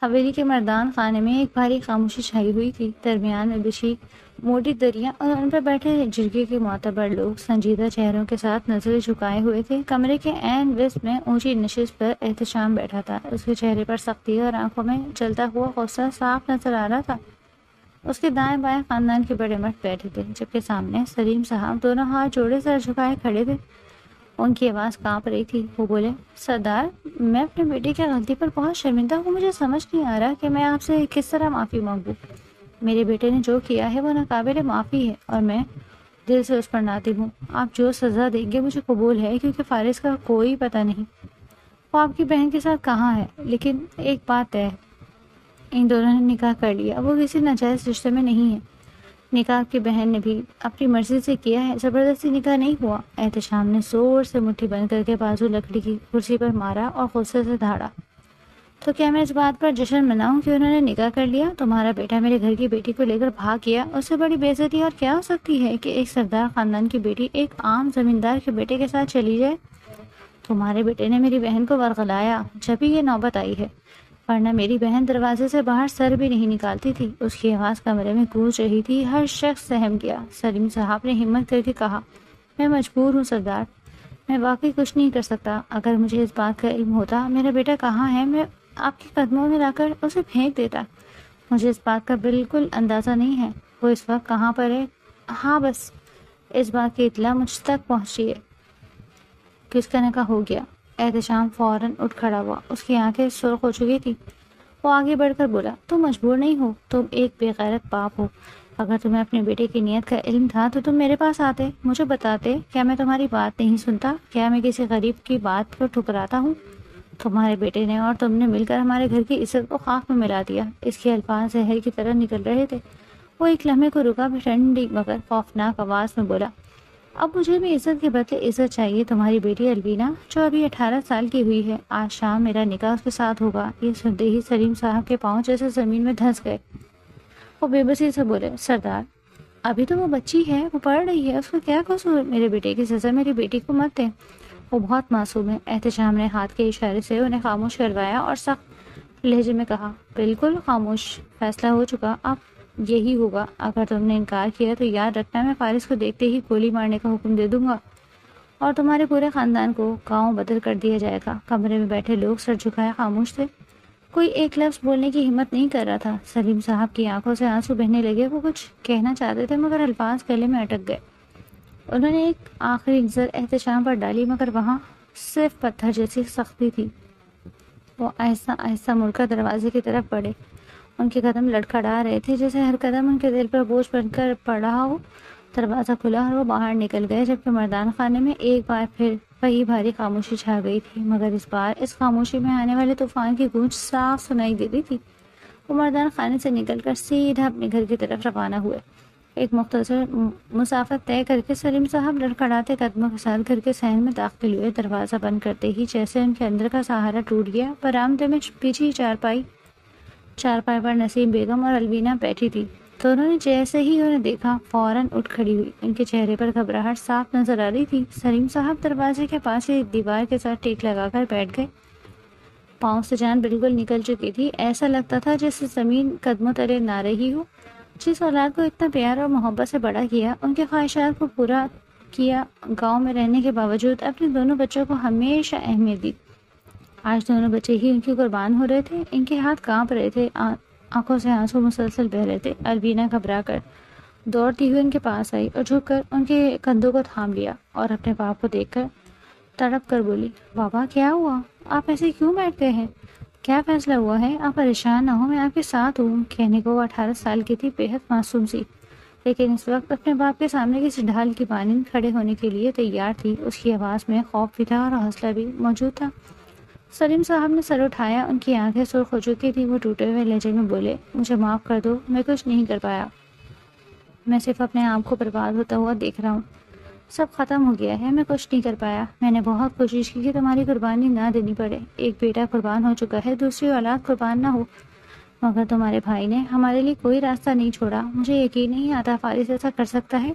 حویلی کے مردان خانے میں ایک بھاری خاموشی چھائی ہوئی تھی۔ درمیان میں بچھی موٹی دریاں اور ان پر بیٹھے جرگے کے معتبر لوگ سنجیدہ چہروں کے ساتھ نظریں جھکائے ہوئے تھے۔ کمرے کے عین وسط میں اونچی نشست پر احتشام بیٹھا تھا۔ اس کے چہرے پر سختی اور آنکھوں میں جلتا ہوا غصہ صاف نظر آ رہا تھا۔ اس کے دائیں بائیں خاندان کے بڑے مرد بیٹھے تھے، جبکہ سامنے سلیم صاحب دونوں ہاتھ جوڑے سر جھکائے کھڑے تھے۔ ان کی آواز کانپ رہی تھی۔ وہ بولے، سردار، میں اپنے بیٹے کی غلطی پر بہت شرمندہ ہوں۔ مجھے سمجھ نہیں آ رہا کہ میں آپ سے کس طرح معافی مانگوں۔ میرے بیٹے نے جو کیا ہے وہ ناقابل معافی ہے اور میں دل سے اس پر نادم ہوں۔ آپ جو سزا دیں گے مجھے قبول ہے، کیونکہ فارس کا کوئی پتہ نہیں وہ آپ کی بہن کے ساتھ کہاں ہے۔ لیکن ایک بات طے ہے، ان دونوں نے نکاح کر لیا، وہ کسی ناجائز رشتے میں نہیں ہے۔ نکاح کی بہن نے بھی اپنی مرضی سے کیا ہے، زبردستی نکاح نہیں ہوا۔ احتشام نے زور سے مٹھی بند کر کے بازو لکڑی کی کرسی پر مارا اور غصے سے دھاڑا، تو کیا میں اس بات پر جشن مناؤں کہ انہوں نے نکاح کر لیا؟ تمہارا بیٹا میرے گھر کی بیٹی کو لے کر بھاگ گیا، اس سے بڑی بے عزتی اور کیا ہو سکتی ہے کہ ایک سردار خاندان کی بیٹی ایک عام زمیندار کے بیٹے کے ساتھ چلی جائے؟ تمہارے بیٹے نے میری بہن کو ورغلایا جب ہی یہ نوبت آئی ہے، ورنہ میری بہن دروازے سے باہر سر بھی نہیں نکالتی تھی۔ اس کی آواز کمرے میں گونج رہی تھی۔ ہر شخص سہم گیا۔ سلیم صاحب نے ہمت کر کے کہا، میں مجبور ہوں سردار، میں واقعی کچھ نہیں کر سکتا۔ اگر مجھے اس بات کا علم ہوتا میرا بیٹا کہاں ہے، میں آپ کے قدموں میں لا کر اسے پھینک دیتا۔ مجھے اس بات کا بالکل اندازہ نہیں ہے وہ اس وقت کہاں پر ہے۔ ہاں، بس اس بات کی اطلاع مجھ تک پہنچی ہے کہ اس کا نکاح ہو گیا۔ احتشام فوراً اٹھ کھڑا ہوا۔ اس کی آنکھیں سرخ ہو چکی تھی۔ وہ آگے بڑھ کر بولا، تم مجبور نہیں ہو، تم ایک بے غیرت باپ ہو۔ اگر تمہیں اپنے بیٹے کی نیت کا علم تھا تو تم میرے پاس آتے، مجھے بتاتے۔ کیا میں تمہاری بات نہیں سنتا؟ کیا میں کسی غریب کی بات کو ٹھکراتا ہوں؟ تمہارے بیٹے نے اور تم نے مل کر ہمارے گھر کی عزت کو خاک میں ملا دیا۔ اس کے الفاظ زہر کی طرح نکل رہے تھے۔ وہ ایک لمحے کو رکا، پھر ٹھنڈی مگر خوفناک آواز میں بولا، اب مجھے بھی عزت کے بدلے عزت چاہیے۔ تمہاری بیٹی الوینا جو ابھی 18 سال کی ہوئی ہے، آج شام میرا نکاح اس کے ساتھ ہوگا۔ یہ سنتے ہی سلیم صاحب کے پاؤں جیسے زمین میں دھنس گئے۔ وہ بے بسی سے بولے، سردار، ابھی تو وہ بچی ہے، وہ پڑھ رہی ہے، اس کو کیا قصور؟ میرے بیٹے کی سزا میری بیٹی کو مت دیں، وہ بہت معصوم ہے۔ احتشام نے ہاتھ کے اشارے سے انہیں خاموش کروایا اور سخت لہجے میں کہا، بالکل خاموش، فیصلہ ہو چکا، اب یہی ہوگا۔ اگر تم نے انکار کیا تو یاد رکھنا میں فارس کو دیکھتے ہی گولی مارنے کا حکم دے دوں گا اور تمہارے پورے خاندان کو گاؤں بدل کر دیا جائے گا۔ کمرے میں بیٹھے لوگ سر جھکائے خاموش تھے، کوئی ایک لفظ بولنے کی ہمت نہیں کر رہا تھا۔ سلیم صاحب کی آنکھوں سے آنسو بہنے لگے۔ وہ کچھ کہنا چاہتے تھے مگر الفاظ گلے میں اٹک گئے۔ انہوں نے ایک آخری نظر احتشام پر ڈالی مگر وہاں صرف پتھر جیسی سختی تھی۔ وہ آہستہ آہستہ مڑ کر دروازے کی طرف بڑھے۔ ان کے قدم لڑکھڑا رہے تھے جیسے ہر قدم ان کے دل پر بوجھ بن کر پڑ رہا ہو۔ دروازہ کھلا اور وہ باہر نکل گئے، جبکہ مردان خانے میں ایک بار پھر وہی بھاری خاموشی چھا گئی تھی، مگر اس بار اس خاموشی میں آنے والے طوفان کی گونج صاف سنائی دیتی تھی۔ وہ مردان خانے سے نکل کر سیدھا اپنے گھر کی طرف روانہ ہوئے۔ ایک مختصر مسافت طے کر کے سلیم صاحب لڑکھڑاتے قدموں کے ساتھ گھر کے صحن میں داخل ہوئے۔ دروازہ بند کرتے ہی جیسے ان کے اندر کا سہارا ٹوٹ گیا۔ برآمدے میں پیچھے چارپائی پر نسیم بیگم اور الوینا بیٹھی تھی۔ دونوں نے جیسے ہی انہیں دیکھا فوراً اٹھ کھڑی ہوئی۔ ان کے چہرے پر گھبراہٹ صاف نظر آ رہی تھی۔ سلیم صاحب دروازے کے پاس ایک دیوار کے ساتھ ٹیک لگا کر بیٹھ گئے۔ پاؤں سے جان بالکل نکل چکی تھی، ایسا لگتا تھا جیسے زمین قدموں تلے نہ رہی ہو۔ جس اولاد کو اتنا پیار اور محبت سے بڑا کیا، ان کے خواہشات کو پورا کیا، گاؤں میں رہنے کے باوجود اپنے دونوں بچوں کو ہمیشہ اہمیت دی، آج دونوں بچے ہی ان کی قربان ہو رہے تھے۔ ان کے ہاتھ کانپ رہے تھے، آنکھوں سے آنسو مسلسل بہہ رہے تھے۔ الوینا گھبرا کر دوڑتی ہوئی ان کے پاس آئی اور جھک کر ان کے کندھوں کو تھام لیا اور اپنے باپ کو دیکھ کر تڑپ کر بولی، بابا کیا ہوا؟ آپ ایسے کیوں بیٹھ گئے ہیں؟ کیا فیصلہ ہوا ہے؟ آپ پریشان نہ ہو، میں آپ کے ساتھ ہوں۔ کہنے کو وہ 18 سال کی تھی، بے حد معصوم سی، لیکن اس وقت اپنے باپ کے سامنے کسی ڈھال کی مانند کھڑے ہونے کے لیے تیار تھی۔ اس کی آواز میں خوف بھی تھا اور حوصلہ بھی موجود تھا۔ سلیم صاحب نے سر اٹھایا، ان کی آنکھیں سرخ ہو چکی تھی۔ وہ ٹوٹے ہوئے لہجے میں بولے، مجھے معاف کر دو، میں کچھ نہیں کر پایا، میں صرف اپنے آپ کو برباد ہوتا ہوا دیکھ رہا ہوں۔ سب ختم ہو گیا ہے، میں کچھ نہیں کر پایا۔ میں نے بہت کوشش کی کہ تمہاری قربانی نہ دینی پڑے، ایک بیٹا قربان ہو چکا ہے، دوسری اولاد قربان نہ ہو، مگر تمہارے بھائی نے ہمارے لیے کوئی راستہ نہیں چھوڑا۔ مجھے یقین نہیں آتا فارس ایسا کر سکتا ہے۔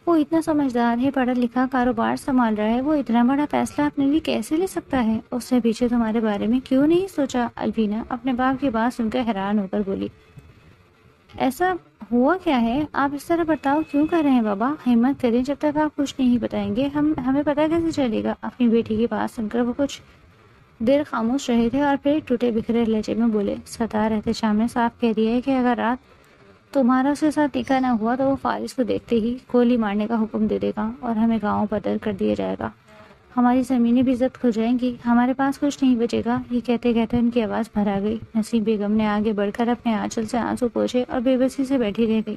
وہ اتنا سمجھدار ہے، پڑھا لکھا، کاروبار سنبھال رہا ہے، وہ اتنا بڑا فیصلہ اپنے لیے کیسے لے سکتا ہے؟ اس نے پیچھے تمہارے بارے میں کیوں نہیں سوچا؟ الوینا اپنے باپ کی بات سن کر حیران ہو کر بولی۔ ایسا ہوا کیا ہے؟ آپ اس طرح برتاؤ کیوں کر رہے ہیں بابا؟ ہمت کریں، جب تک آپ کچھ نہیں بتائیں گے ہمیں پتہ کیسے چلے گا؟ اپنی بیٹی کی بات سن کر وہ کچھ دیر خاموش رہے تھے اور پھر ٹوٹے بکھرے لہجے میں بولے، سردار احتشام نے صاف کہہ دیا ہے کہ اگر رات تمہارا اس کے ساتھ نکاح نہ ہوا تو وہ فارس کو دیکھتے ہی گولی مارنے کا حکم دے دے گا اور ہمیں گاؤں بدل کر دیا جائے گا، ہماری زمینیں بھی ضبط ہو جائیں گی، ہمارے پاس کچھ نہیں بچے گا۔ یہ کہتے کہتے ان کی آواز بھر آ گئی۔ نسیم بیگم نے آگے بڑھ کر اپنے آنچل سے آنسو پوچھے اور بے بسی سے بیٹھی رہ گئی۔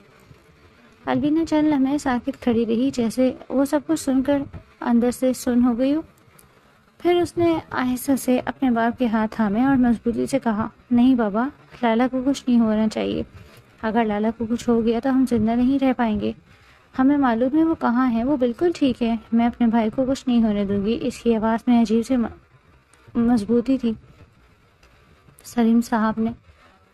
الوینا چند لمحے ساکت کھڑی رہی، جیسے وہ سب کچھ سن کر اندر سے سن ہو گئی ہو۔ پھر اس نے آہستہ سے اپنے باپ کے ہاتھ تھامے اور مضبوطی سے کہا، نہیں بابا، لالا کو کچھ نہیں ہونا چاہیے۔ اگر لالا کو کچھ ہو گیا تو ہم زندہ نہیں رہ پائیں گے۔ ہمیں معلوم ہے وہ کہاں ہے، وہ بالکل ٹھیک ہے، میں اپنے بھائی کو کچھ نہیں ہونے دوں گی۔ اس کی آواز میں عجیب سی مضبوطی تھی۔ سلیم صاحب نے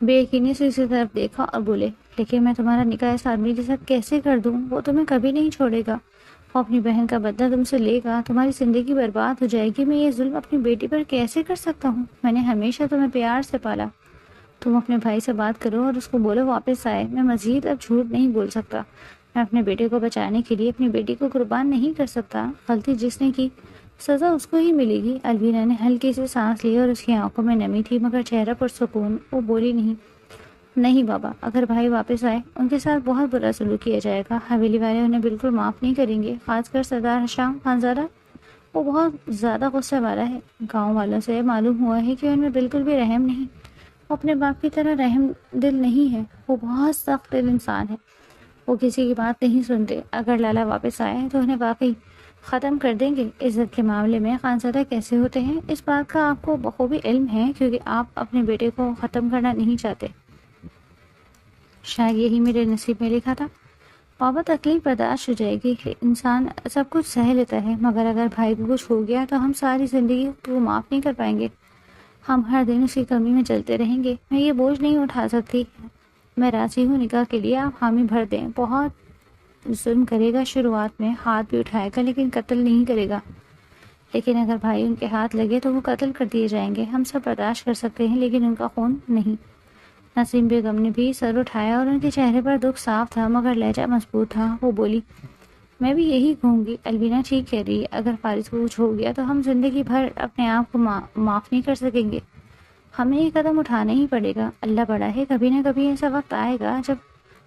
بے یقینی سے اسی طرف دیکھا اور بولے، لیکن میں تمہارا نکاح اس آدمی کے ساتھ کیسے کر دوں؟ وہ تمہیں کبھی نہیں چھوڑے گا، وہ اپنی بہن کا بدلہ تم سے لے گا، تمہاری زندگی برباد ہو جائے گی۔ میں یہ ظلم اپنی بیٹی پر کیسے کر سکتا ہوں؟ میں نے ہمیشہ تمہیں پیار سے پالا۔ تم اپنے بھائی سے بات کرو اور اس کو بولو واپس آئے۔ میں مزید اب جھوٹ نہیں بول سکتا، میں اپنے بیٹے کو بچانے کے لیے اپنی بیٹی کو قربان نہیں کر سکتا۔ غلطی جس نے کی سزا اس کو ہی ملے گی۔ الوینا نے ہلکی سی سانس لی اور اس کی آنکھوں میں نمی تھی مگر چہرہ پر سکون۔ وہ بولی نہیں بابا، اگر بھائی واپس آئے ان کے ساتھ بہت برا سلوک کیا جائے گا، حویلی والے انہیں بالکل معاف نہیں کریں گے، خاص کر سردار ہشام خانزادہ۔ وہ بہت زیادہ غصے والا ہے، گاؤں والوں سے معلوم ہوا ہے کہ ان میں بالکل بھی رحم نہیں، وہ اپنے باپ کی طرح رحم دل نہیں ہے، وہ بہت سخت دل انسان ہے، وہ کسی کی بات نہیں سنتے۔ اگر لالا واپس آئے تو انہیں واقعی ختم کر دیں گے۔ عزت کے معاملے میں خانزادہ کیسے ہوتے ہیں اس بات کا آپ کو بخوبی علم ہے، کیونکہ آپ اپنے بیٹے کو ختم کرنا نہیں چاہتے۔ شاید یہی میرے نصیب میں لکھا تھا۔ بابا تکلیف برداشت ہو جائے گی، انسان سب کچھ سہ لیتا ہے، مگر اگر بھائی کو کچھ ہو گیا تو ہم ساری زندگی کو معاف نہیں کر پائیں گے، ہم ہر دن اس کی کمی میں چلتے رہیں گے۔ میں یہ بوجھ نہیں اٹھا سکتی۔ میں راضی ہوں نکاح کے لیے، آپ حامی بھر دیں۔ بہت ظلم کرے گا، شروعات میں ہاتھ بھی اٹھائے گا لیکن قتل نہیں کرے گا، لیکن اگر بھائی ان کے ہاتھ لگے تو وہ قتل کر دیے جائیں گے۔ ہم سب برداشت کر سکتے ہیں لیکن ان کا خون نہیں۔ نسیم بیگم نے بھی سر اٹھایا اور ان کے چہرے پر دکھ صاف تھا مگر لہجہ مضبوط تھا۔ وہ بولی، میں بھی یہی کہوں گی، الوینا ٹھیک کہہ رہی ہے، اگر فارس کو کچھ ہو گیا تو ہم زندگی بھر اپنے آپ کو معاف نہیں کر سکیں گے، ہمیں یہ قدم اٹھانا ہی پڑے گا۔ اللہ بڑا ہے، کبھی نہ کبھی ایسا وقت آئے گا جب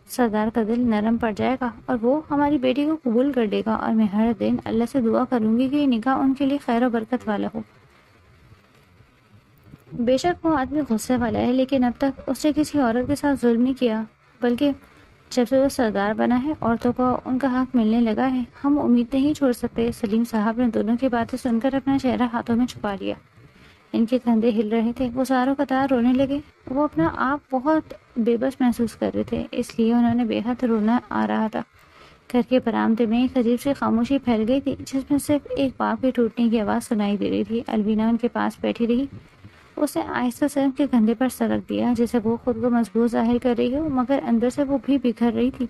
سردار کا دل نرم پڑ جائے گا اور وہ ہماری بیٹی کو قبول کر دے گا، اور میں ہر دن اللہ سے دعا کروں گی کہ یہ نکاح ان کے لیے خیر و برکت والا ہو۔ بے شک وہ آدمی غصے والا ہے، لیکن اب تک اس نے کسی عورت کے ساتھ ظلم نہیں کیا، بلکہ جب سے وہ سردار بنا ہے عورتوں کو ان کا حق ملنے لگا ہے۔ ہم امید نہیں چھوڑ سکتے۔ سلیم صاحب نے دونوں کی باتیں سن کر اپنا چہرہ ہاتھوں میں چھپا لیا۔ ان کے کندھے ہل رہے تھے، وہ زاروں قطار رونے لگے۔ وہ اپنا آپ بہت بے بس محسوس کر رہے تھے، اس لیے انہوں نے بے حد رونا آ رہا تھا۔ گھر کے برآمدے میں ایک عجیب سی خاموشی پھیل گئی تھی جس میں صرف ایک باپ کے ٹوٹنے کی آواز سنائی دے رہی تھی۔ الوینا ان کے پاس بیٹھی رہی، اس نے آہستہ سے ان کے کندھے پر سرک دیا جیسے وہ خود کو مضبوط ظاہر کر رہی ہو مگر اندر سے وہ بھی بکھر رہی تھی۔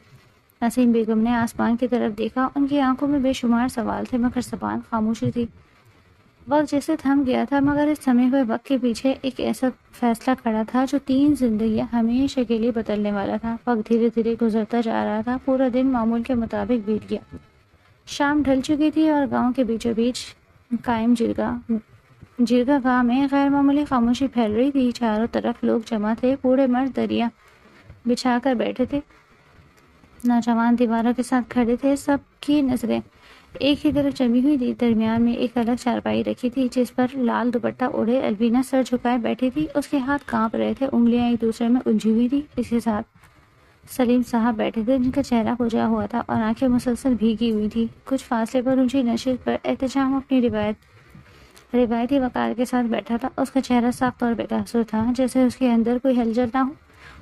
نسیم بیگم نے آسمان کی طرف دیکھا، ان کی آنکھوں میں بے شمار سوال تھے مگر زبان خاموشی تھی۔ وقت جیسے تھم گیا تھا مگر اس تھمے ہوئے وقت کے پیچھے ایک ایسا فیصلہ کھڑا تھا جو 3 زندگیاں ہمیشہ کے لیے بدلنے والا تھا۔ وقت دھیرے دھیرے گزرتا جا رہا تھا، پورا دن معمول کے مطابق بیت گیا، شام ڈھل چکی تھی اور گاؤں کے بیچوں بیچ قائم جرگا گاہ میں غیر معمولی خاموشی پھیل رہی تھی۔ چاروں طرف لوگ جمع تھے، بوڑھے مرد دریا بچھا کر بیٹھے تھے، نوجوان دیواروں کے ساتھ کھڑے تھے، سب کی نظریں ایک ہی طرف جمی ہوئی تھی۔ درمیان میں ایک الگ چارپائی رکھی تھی جس پر لال دوپٹہ اوڑھے الوینا سر جھکائے بیٹھی تھی، اس کے ہاتھ کانپ رہے تھے، انگلیاں ایک دوسرے میں الجھی ہوئی تھی۔ اس کے ساتھ سلیم صاحب بیٹھے تھے جن کا چہرہ کھجا ہوا تھا اور آنکھیں مسلسل بھیگی ہوئی تھی۔ کچھ فاصلے پر اونچی نشست پر احتشام اپنی روایتی وقار کے ساتھ بیٹھا تھا، اس کا چہرہ سخت اور بے تاثر تھا جیسے اس کے اندر کوئی ہلچل نہ ہو۔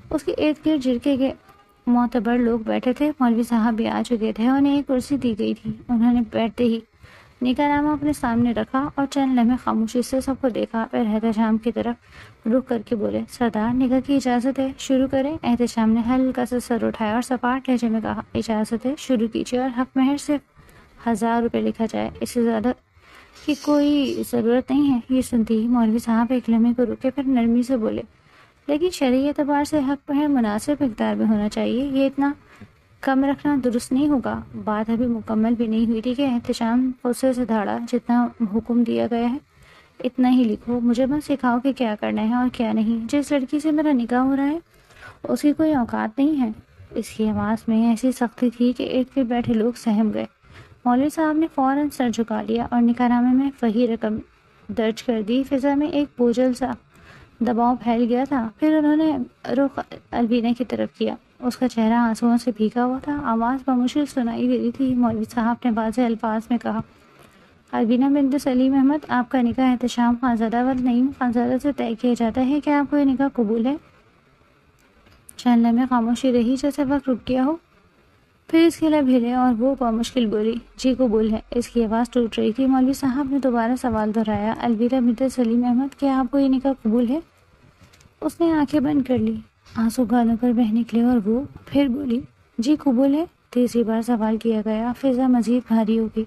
اس کے ارد گرد جرگے کے معتبر لوگ بیٹھے تھے، مولوی صاحب بھی آ چکے تھے، انہیں ایک کرسی دی گئی تھی، انہوں نے بیٹھتے ہی نکاح نامہ اپنے سامنے رکھا اور چند لمحے خاموشی سے سب کو دیکھا، پھر احتشام کی طرف رخ کر کے بولے، سردار، نکاح کی اجازت ہے، شروع کریں؟ احتشام نے ہلکا سا سر اٹھایا اور سپاٹ لہجے میں کہا، اجازت ہے، شروع کیجیے، اور حق مہر صرف 1000 روپے لکھا جائے، اس سے زیادہ کی کوئی ضرورت نہیں ہے۔ یہ سنتی ہی مولوی صاحب ایک لمحے کو رکے، پھر نرمی سے بولے، لیکن شرعی اعتبار سے حق مہر مناسب مقدار میں ہونا چاہیے، یہ اتنا کم رکھنا درست نہیں ہوگا۔ بات ابھی مکمل بھی نہیں ہوئی تھی کہ احتشام غصے سے دھاڑا، جتنا حکم دیا گیا ہے اتنا ہی لکھو، مجھے مت سکھاؤ کہ کیا کرنا ہے اور کیا نہیں، جس لڑکی سے میرا نکاح ہو رہا ہے اس کی کوئی اوقات نہیں ہے۔ اس کی آواز میں ایسی سختی تھی کہ ارد گرد بیٹھے لوگ سہم گئے۔ مولوی صاحب نے فوراً سر جھکا لیا اور نکاح نامے میں صحیح رقم درج کر دی۔ فضا میں ایک بوجھل سا دباؤ پھیل گیا تھا، پھر انہوں نے رخ الوینا کی طرف کیا۔ اس کا چہرہ آنسوؤں سے بھیگا ہوا تھا، آواز بمشکل سنائی دے رہی تھی۔ مولوی صاحب نے واضح الفاظ میں کہا، الوینا بنت سلیم احمد، آپ کا نکاح احتشام خانزادہ و نعیم خانزادہ سے طے کیا جاتا ہے، کیا آپ کو یہ نکاح قبول ہے؟ چند لمحے خاموشی رہی، جیسے وقت رک گیا ہو، پھر اس کے لب ہلے اور وہ بمشکل بولی، جی قبول ہے۔ اس کی آواز ٹوٹ رہی تھی۔ مولوی صاحب نے دوبارہ سوال دہرایا، الوینا بنت سلیم احمد، کیا آپ کو یہ نکاح قبول ہے؟ اس نے آنکھیں بند کر لی، آنسو گالوں پر بہہ نکلے اور وہ پھر بولی، جی قبول ہے۔ تیسری بار سوال کیا گیا۔ فضا مزید بھاری ہو گئی،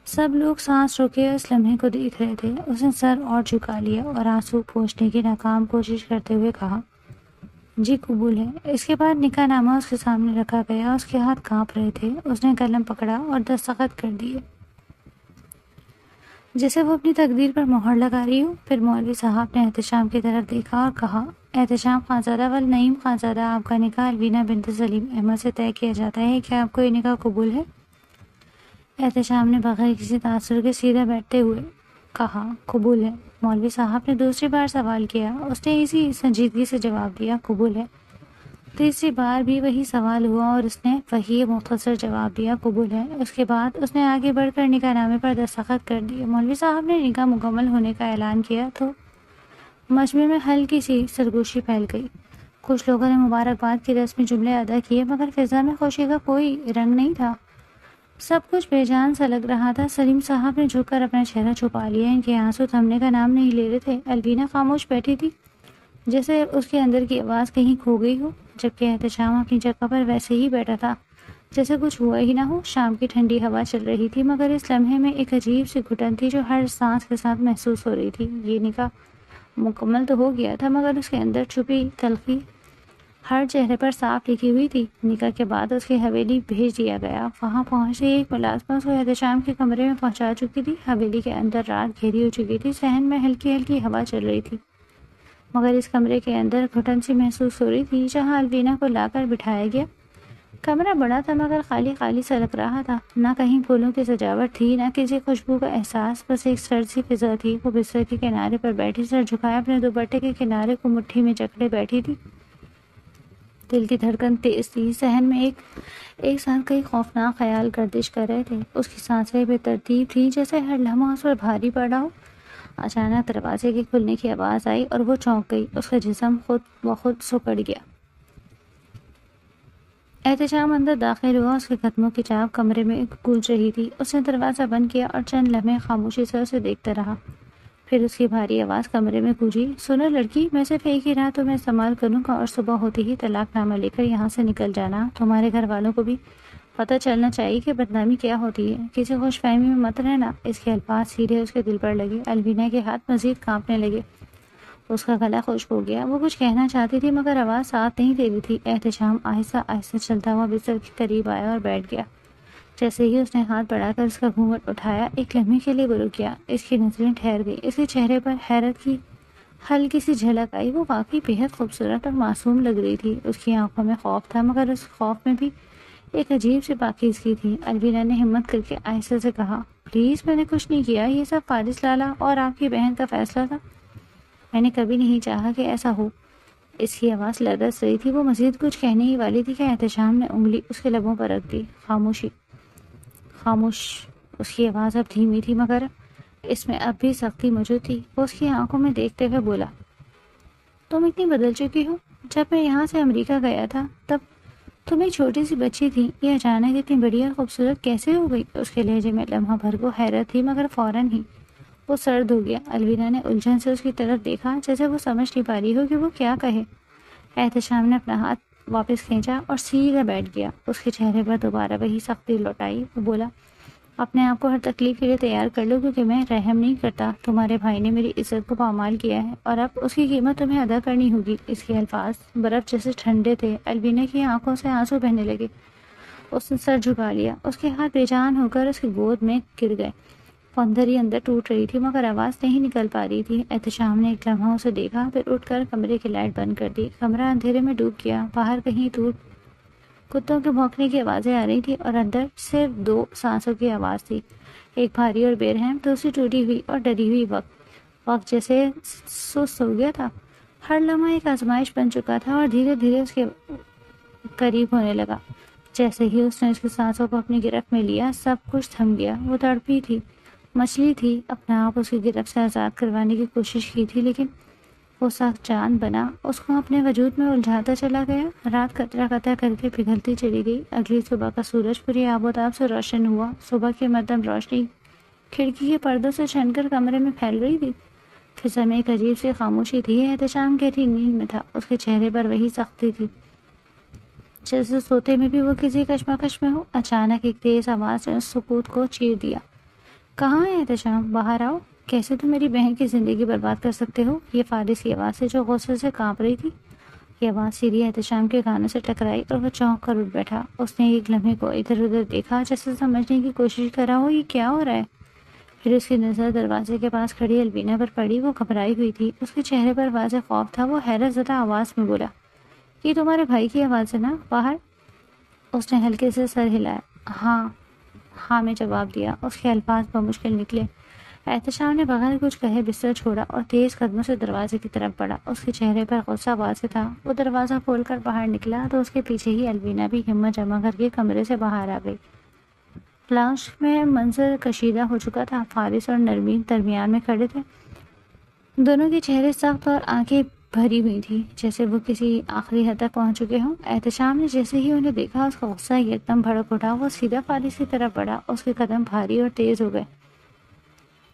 سب لوگ سانس روکے اس لمحے کو دیکھ رہے تھے۔ اس نے سر اور جھکا لیا اور آنسو پوچھنے کی ناکام کوشش کرتے ہوئے کہا، جی قبول ہے۔ اس کے بعد نکاح نامہ اس کے سامنے رکھا گیا۔ اس کے ہاتھ کانپ رہے تھے۔ اس نے قلم پکڑا اور دستخط کر دیے جیسے وہ اپنی تقدیر پر مہر لگا رہی ہو۔ پھر مولوی صاحب نے احتشام کی طرف دیکھا اور کہا، احتشام خانزادہ و نعیم خانزادہ، آپ کا نکاح الوینا بنت سلیم احمد سے طے کیا جاتا ہے، کیا آپ کو یہ نکاح قبول ہے؟ احتشام نے بغیر کسی تاثر کے سیدھا بیٹھتے ہوئے کہا، قبول ہے۔ مولوی صاحب نے دوسری بار سوال کیا۔ اس نے اسی سنجیدگی سے جواب دیا، قبول ہے۔ تیسری بار بھی وہی سوال ہوا اور اس نے وہی مختصر جواب دیا، قبول ہے۔ اس کے بعد اس نے آگے بڑھ کر نکاح نامے پر دستخط کر دیے۔ مولوی صاحب نے نکاح مکمل ہونے کا اعلان کیا تو مجمع میں ہلکی سی سرگوشی پھیل گئی۔ کچھ لوگوں نے مبارکباد کے رسمی جملے ادا کیے، مگر فضا میں خوشی کا کوئی رنگ نہیں تھا۔ سب کچھ بے جان سا لگ رہا تھا۔ سلیم صاحب نے جھک کر اپنا چہرہ چھپا لیا، ان کے آنسو تھمنے کا نام نہیں لے رہے تھے۔ الوینا خاموش بیٹھی تھی، جیسے اس کے اندر کی آواز کہیں کھو گئی ہو، جبکہ احتشام اپنی جگہ پر ویسے ہی بیٹھا تھا جیسے کچھ ہوا ہی نہ ہو۔ شام کی ٹھنڈی ہوا چل رہی تھی، مگر اس لمحے میں ایک عجیب سی گھٹن تھی جو ہر سانس کے ساتھ محسوس ہو رہی تھی۔ یہ نکاح مکمل تو ہو گیا تھا، مگر اس کے اندر چھپی تلخی ہر چہرے پر صاف لکھی ہوئی تھی۔ نکاح کے بعد اس کی حویلی بھیج دیا گیا۔ وہاں پہنچتے ہی ایک ملازمہ اس کو احتشام کے کمرے میں پہنچا چکی تھی۔ حویلی کے اندر رات گہری ہو چکی تھی، صحن میں ہلکی ہلکی ہوا چل رہی تھی، مگر اس کمرے کے اندر گھٹن سی محسوس ہو رہی تھی جہاں الوینا کو لا کر بٹھایا گیا۔ کمرہ بڑا تھا مگر خالی خالی سا لگ رہا تھا، نہ کہیں پھولوں کی سجاوٹ تھی، نہ کسی خوشبو کا احساس، بس ایک سرد سی فضا تھی۔ وہ بستر کے کنارے پر بیٹھی، سر جھکائے اپنے دوپٹے کے کنارے کو مٹھی میں جکڑے بیٹھی تھی۔ دل کی دھڑکن تیز تھی، ذہن میں ایک ساتھ کئی خوفناک خیال گردش کر رہے تھے۔ اس کی سانسیں بے ترتیب تھیں، جیسے ہر لمحہ اس پر بھاری پڑا ہو۔ اچانک دروازے کے کھلنے کی آواز آئی اور وہ چونک گئی۔ اس کا جسم خود بخود سکڑ گیا۔ احتشام اندر داخل ہوا، اس کے قدموں کی چاپ کمرے میں گونج رہی تھی۔ اس نے دروازہ بند کیا اور چند لمحے خاموشی سے اسے دیکھتا رہا، پھر اس کی بھاری آواز کمرے میں گونجی، سنو لڑکی، میں صرف ایک ہی رات تمہیں استعمال کروں گا اور صبح ہوتے ہی طلاق نامہ لے کر یہاں سے نکل جانا۔ تمہارے گھر والوں کو بھی پتہ چلنا چاہیے کہ بدنامی کیا ہوتی ہے، کسی خوش فہمی میں مت رہنا۔ اس کے الفاظ سیدھے اس کے دل پر لگے۔ الوینا کے ہاتھ مزید کانپنے لگے، اس کا گلا خشک ہو گیا۔ وہ کچھ کہنا چاہتی تھی مگر آواز ساتھ نہیں دے رہی تھی۔ احتشام آہستہ آہستہ چلتا ہوا بستر کے قریب آیا اور بیٹھ گیا۔ جیسے ہی اس نے ہاتھ بڑھا کر اس کا گھونگھٹ اٹھایا، ایک لمحے کے لیے وہ رک گیا۔ اس کی نظریں ٹھہر گئی، اس کے چہرے پر حیرت کی ہلکی سی جھلک آئی۔ وہ واقعی بےحد خوبصورت اور معصوم لگ رہی تھی۔ اس کی آنکھوں میں خوف تھا، مگر اس خوف میں بھی ایک عجیب سی پاکیزگی تھی۔ الوینا نے ہمت کر کے آہستہ سے کہا، پلیز، میں نے کچھ نہیں کیا، یہ سب فارس لالا اور آپ کی بہن کا فیصلہ تھا۔ میں نے کبھی نہیں چاہا کہ ایسا ہو۔ اس کی آواز لرز رہی تھی۔ وہ مزید کچھ کہنے ہی والی تھی کہ احتشام نے انگلی اس کے لبوں پر رکھ دی۔ خاموشی، خاموش۔ اس کی آواز اب دھیمی تھی مگر اس میں اب بھی سختی موجود تھی۔ وہ اس کی آنکھوں میں دیکھتے ہوئے بولا، تم اتنی بدل چکی ہو۔ جب میں یہاں سے امریکہ گیا تھا تب تم ایک چھوٹی سی بچی تھی، یہ اچانک اتنی بڑی اور خوبصورت کیسے ہو گئی؟ اس کے لہجے میں لمحہ بھر کو حیرت تھی، مگر فوراً ہی وہ سرد ہو گیا۔ الویرا نے الجھن سے اس کی طرف دیکھا، جیسے وہ سمجھ نہیں پا رہی ہو کہ وہ کیا کہے۔ احتشام نے اپنا ہاتھ واپس کھینچا اور سیدھا بیٹھ گیا۔ اس کے چہرے پر دوبارہ وہی سختی لوٹ آئی۔ وہ بولا، اپنے آپ کو ہر تکلیف کے لیے تیار کر لو، کیونکہ میں رحم نہیں کرتا۔ تمہارے بھائی نے میری عزت کو پامال کیا ہے اور اب اس کی قیمت تمہیں ادا کرنی ہوگی۔ اس کے الفاظ برف جیسے ٹھنڈے تھے۔ الوینا کی آنکھوں سے آنسو بہنے لگے۔ اس نے سر جھکا لیا۔ اس کے ہاتھ بے جان ہو کر اس کی گود میں گر گئے۔ وہ اندر ہی اندر ٹوٹ رہی تھی، مگر آواز نہیں نکل پا رہی تھی۔ احتشام نے ایک لمحہ اسے دیکھا، پھر اٹھ کر کمرے کی لائٹ بند کر دی۔ کمرہ اندھیرے میں ڈوب گیا۔ باہر کہیں دور کتوں کے بھونکنے کی آوازیں آ رہی تھی اور اندر صرف دو سانسوں کی آواز تھی، ایک بھاری اور بے رحم، دوسری ٹوٹی ہوئی اور ڈری ہوئی۔ وقت جیسے سست ہو گیا تھا۔ ہر لمحہ ایک آزمائش بن چکا تھا اور دھیرے دھیرے اس کے قریب ہونے لگا۔ جیسے ہی اس نے اس کی سانسوں کو اپنی گرفت میں لیا، سب کچھ تھم گیا۔ وہ تڑپی تھی، مچھلی تھی، اپنا آپ اس کی گرفت سے آزاد کروانے کی کوشش کی تھی، لیکن وہ سخت چاند بنا اس کو اپنے وجود میں الجھاتا چلا گیا۔ رات قطرہ قطرہ کر کے پگھلتی چلی گئی۔ اگلی صبح کا سورج پوری آب و تاب سے روشن ہوا۔ صبح کی مدھم روشنی کھڑکی کے پردوں سے چھن کر کمرے میں پھیل رہی تھی۔ فضا میں ایک عجیب سی خاموشی تھی۔ احتشام گہری نیند میں تھا۔ اس کے چہرے پر وہی سختی تھی، جیسے سوتے میں بھی وہ کسی کشمکش میں ہو۔ اچانک ایک تیز آواز نے اس سکوت کو چیر دیا۔ کہاں ہے احتشام؟ باہر آؤ۔ کیسے تم میری بہن کی زندگی برباد کر سکتے ہو؟ یہ فارس کی آواز سے جو غصے سے کانپ رہی تھی۔ یہ آواز سیدھی احتشام کے کانوں سے ٹکرائی اور وہ چونک کر اٹھ بیٹھا۔ اس نے ایک لمحے کو ادھر ادھر دیکھا، جیسے سمجھنے کی کوشش کر رہا ہو یہ کیا ہو رہا ہے۔ پھر اس کی نظر دروازے کے پاس کھڑی الوینا پر پڑی۔ وہ گھبرائی ہوئی تھی، اس کے چہرے پر واضح خوف تھا۔ وہ حیرت زدہ آواز میں بولا، یہ تمہارے بھائی کی آواز ہے نا؟ باہر؟ اس نے ہلکے سے سر ہلایا۔ ہاں میں جواب دیا۔ اس کے الفاظ بمشکل نکلے۔ احتشام نے بغیر کچھ کہے بستر چھوڑا اور تیز قدموں سے دروازے کی طرف بڑھا۔ اس کے چہرے پر غصہ واضح تھا۔ وہ دروازہ کھول کر باہر نکلا تو اس کے پیچھے ہی الوینا بھی ہمت جمع کر کے کمرے سے باہر آ گئی۔ لاؤنج میں منظر کشیدہ ہو چکا تھا۔ فارس اور نرمین درمیان میں کھڑے تھے۔ دونوں کے چہرے سخت اور آنکھیں بھری ہوئی تھی، جیسے وہ کسی آخری حد تک پہنچ چکے ہوں۔ احتشام نے جیسے ہی انہیں دیکھا، اس کا غصہ ایک دم بھڑک اٹھا۔ وہ سیدھا فارس کی طرف بڑھا۔ اس کے قدم بھاری اور تیز ہو گئے۔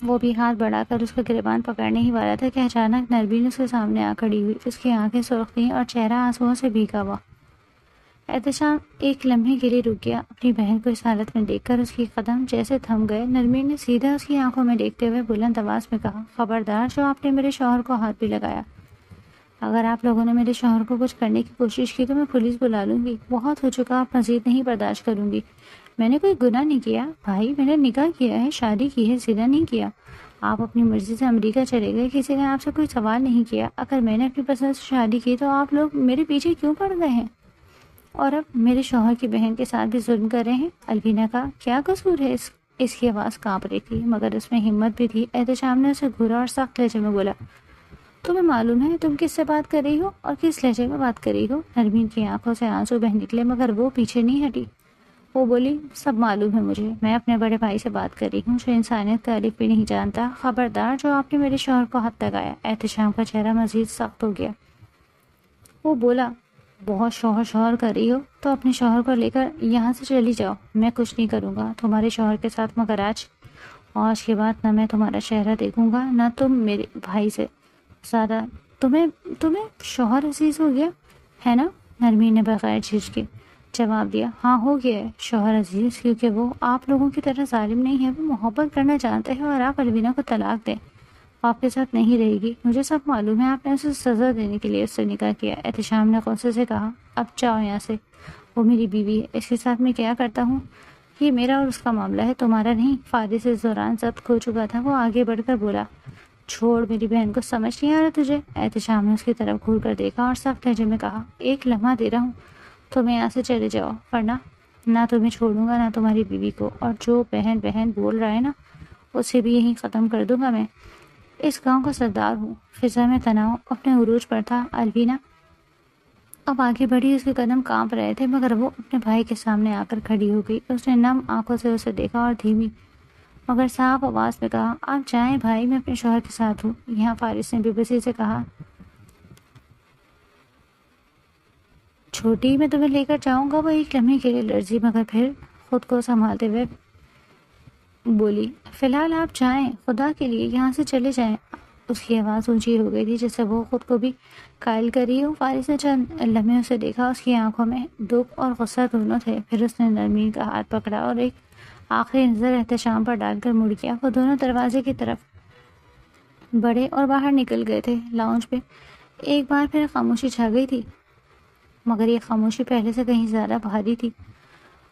وہ بھی ہاتھ بڑھا کر اس کا گریبان پکڑنے ہی والا تھا کہ اچانک نرمین اس کے سامنے آ کھڑی ہوئی۔ اس کی آنکھیں سرخ تھیں اور چہرہ آنسوؤں سے بھیگا ہوا۔ احتشام ایک لمحے کے لیے رک گیا۔ اپنی بہن کو اس حالت میں دیکھ کر اس کے قدم جیسے تھم گئے۔ نرمین نے سیدھا اس کی آنکھوں میں دیکھتے ہوئے بلند آواز میں کہا، خبردار جو آپ نے میرے شوہر کو ہاتھ بھی لگایا۔ اگر آپ لوگوں نے میرے شوہر کو کچھ کرنے کی کوشش کی تو میں پولیس بلا لوں گی۔ بہت ہو چکا، آپ مزید نہیں برداشت کروں گی۔ میں نے کوئی گناہ نہیں کیا بھائی، میں نے نکاح کیا ہے، شادی کی ہے، زنا نہیں کیا۔ آپ اپنی مرضی سے امریکہ چلے گئے، کسی نے آپ سے کوئی سوال نہیں کیا۔ اگر میں نے اپنی پسند سے شادی کی تو آپ لوگ میرے پیچھے کیوں پڑ گئے ہیں اور اب میرے شوہر کی بہن کے ساتھ بھی ظلم کر رہے ہیں؟ الوینا کا کیا قصور ہے؟ اس کی آواز کانپ رہی تھی، مگر اس میں ہمت بھی تھی۔ احتشام نے اسے گھورا اور سخت لہجے میں بولا، تمہیں معلوم ہے تم کس سے بات کر رہی ہو اور کس لہجے میں بات کر رہی ہو؟ نرمین کی آنکھوں سے آنسو بہہ نکلے، مگر وہ پیچھے نہیں ہٹی۔ وہ بولی، سب معلوم ہے مجھے، میں اپنے بڑے بھائی سے بات کر رہی ہوں جو انسانیت کا الف بھی نہیں جانتا۔ خبردار جو آپ نے میرے شوہر کو ہاتھ لگایا۔ احتشام کا چہرہ مزید سخت ہو گیا۔ وہ بولا، بہت شوہر کر رہی ہو تو اپنے شوہر کو لے کر یہاں سے چلی جاؤ۔ میں کچھ نہیں کروں گا تمہارے شوہر کے ساتھ، مگر آج کے بعد نہ میں تمہارا چہرہ دیکھوں گا نہ تم میرے بھائی سے زیادہ۔ تمہیں شوہر عزیز ہو گیا ہے نا؟ نرمین نے بغیر جھجکے جواب دیا۔ ہاں ہو گیا ہے شوہر عزیز، کیونکہ وہ آپ لوگوں کی طرح ظالم نہیں ہے۔ وہ محبت کرنا چاہتے ہیں اور آپ الوینا کو طلاق دیں، آپ کے ساتھ نہیں رہے گی۔ مجھے سب معلوم ہے، آپ نے اسے سزا دینے کے لیے اس سے نکاح کیا۔ احتشام نے غصے سے کہا، اب جاؤ یہاں سے، وہ میری بیوی ہے، اس کے ساتھ میں کیا کرتا ہوں یہ میرا اور اس کا معاملہ ہے، تمہارا نہیں۔ فارس اس دوران ضبط کھو چکا تھا۔ وہ آگے بڑھ کر بولا، چھوڑ، میری بہن کو سمجھ نہیں آ رہا تجھے؟ احتشام نے اس کی طرف گھور کر دیکھا اور سخت لہجے میں کہا، ایک لمحہ دے رہا ہوں، تمہیں یہاں سے چلے جاؤ، ورنہ نہ تمہیں چھوڑوں گا نہ تمہاری بیوی کو، اور جو بہن بول رہا ہے نا اسے بھی یہیں ختم کر دوں گا۔ میں اس گاؤں کا سردار ہوں۔ فضا میں تناؤ اپنے عروج پر تھا۔ الوینا اب آگے بڑھی، اس کے قدم کانپ رہے تھے، مگر وہ اپنے بھائی کے سامنے آ کر کھڑی ہو گئی۔ اس نے نم آنکھوں سے اسے دیکھا اور دھیمی مگر صاف آواز میں کہا، آپ جائیں بھائی، میں اپنے شوہر کے ساتھ ہوں یہاں۔ فارس نے بے بسی سے کہا، چھوٹی، میں تمہیں لے کر جاؤں گا۔ وہ ایک لمحے کے لیے لرزی مگر پھر خود کو سنبھالتے ہوئے بولی، فی الحال آپ جائیں، خدا کے لیے یہاں سے چلے جائیں۔ اس کی آواز اونچی ہو گئی تھی جس سے وہ خود کو بھی قائل کر رہی ہو۔ فارس نے چند لمحے اسے دیکھا، اس کی آنکھوں میں دکھ اور غصہ دونوں تھے۔ پھر اس نے نرمین کا ہاتھ پکڑا اور ایک آخری نظر احتشام پر ڈال کر مڑ گیا۔ وہ دونوں دروازے کی طرف بڑھے اور باہر نکل گئے تھے۔ لاؤنج پہ ایک بار پھر خاموشی چھا گئی تھی، مگر یہ خاموشی پہلے سے کہیں زیادہ بھاری تھی۔